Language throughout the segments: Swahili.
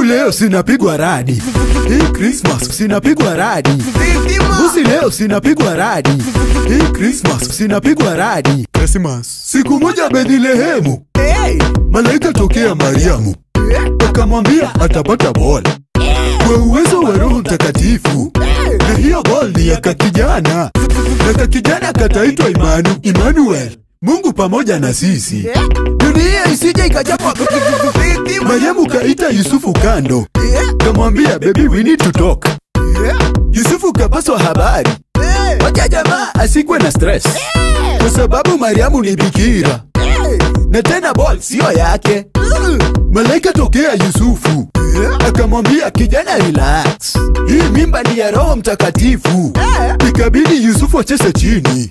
leo sinapigwa radi. Hii Christmas sinapigwa radi. Usi leo sinapigwa radi. Hii Christmas sinapigwa radi. Christmas. Siku moja Bethlehemu, malaika tokea Mariamu, akamwambia atapata bola kwa uwezo wa Roho Mtakatifu. Na hiyo bola ni ya kakijana, na kakijana kataitwa Emmanuel, Mungu pamoja na sisi. Dunia isije ikachapwa. Mariamu kaita Yusufu kando, kamwambia baby we need to talk. Yusufu kapaswa habari, wacha jamaa asikwe na stress, kwa sababu Mariamu ni bikira, na tena ball sio yake. Malaika tokea Yusufu, akamwambia kijana relax, hii mimba ni ya Roho Mtakatifu. Ikabidi Yusufu acheze chini,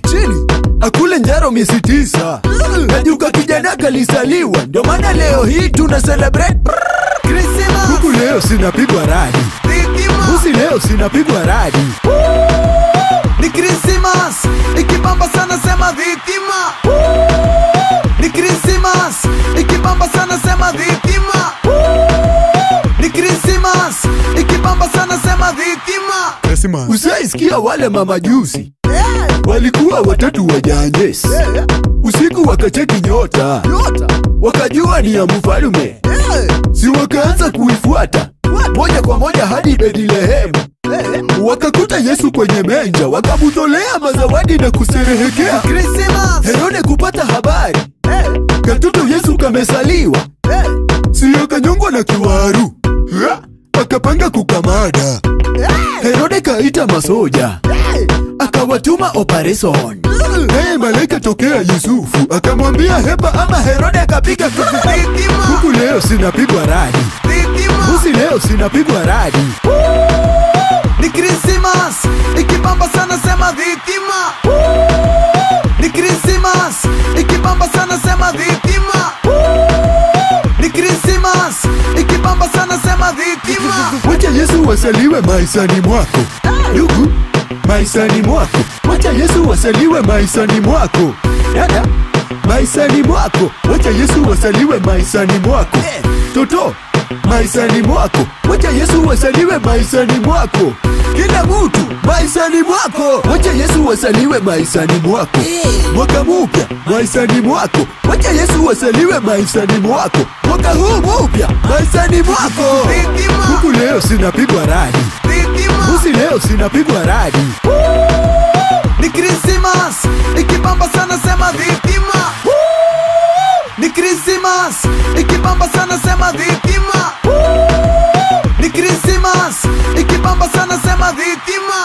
akule njaro miezi 9, najuka kijana kalisaliwa. Ndio maana leo hii tuna celebrate Christmas. Huku leo sinapigwa radi. Usi leo sinapigwa radi. Ni Christmas, ikibamba sana sema dhitima. Ni Christmas, ikibamba sana sema dhitima. Ni Christmas, ikibamba sana sema dhitima. Usaisikia wale mamajusi walikuwa watatu wajanjes, usiku wakacheki nyota, wakajua ni ya mfalume. Si wakaanza kuifuata moja kwa moja hadi Bethlehemu, wakakuta Yesu kwenye menja, wakamutolea mazawadi na kuserehekea Christmas. Herode kupata habari katoto Yesu kamesaliwa, siyo kanyongwa na kiwaru, akapanga kukamada. Herode kaita masoja, akawatuma operation. Malaika tokea Yusufu, akamwambia hepa ama Herode akapiga. Huku leo sinapigwa radi. Usi leo sinapigwa radi. Ni Christmas, ikibamba sana sema dhitima. Ni Christmas, ikibamba sana sema dhitima. Ni Christmas, ikibamba sana sema dhitima. Wacha Yesu wasaliwe maishani mwako. Yuhu, maishani mwako. Wacha Yesu wasaliwe maishani mwako. Dada, maishani mwako. Wacha Yesu wasaliwe maishani mwako. Toto, maishani mwako. Wacha Yesu wasaliwe maishani mwako. Kila mtu maishani mwako. Wacha Yesu wasaliwe maishani mwako. Mwaka mpya maishani mwako. Wacha Yesu wasaliwe maishani mwako. Mwaka huu mpya maishani mwako. Huku leo sinapigwa radi. Usi leo sinapigwa radi. Ni Christmas, ikibamba sana sema dhitima. Ni Christmas, ikibamba sana sema dhitima. Ni Christmas, ikibamba sana sema dhitima.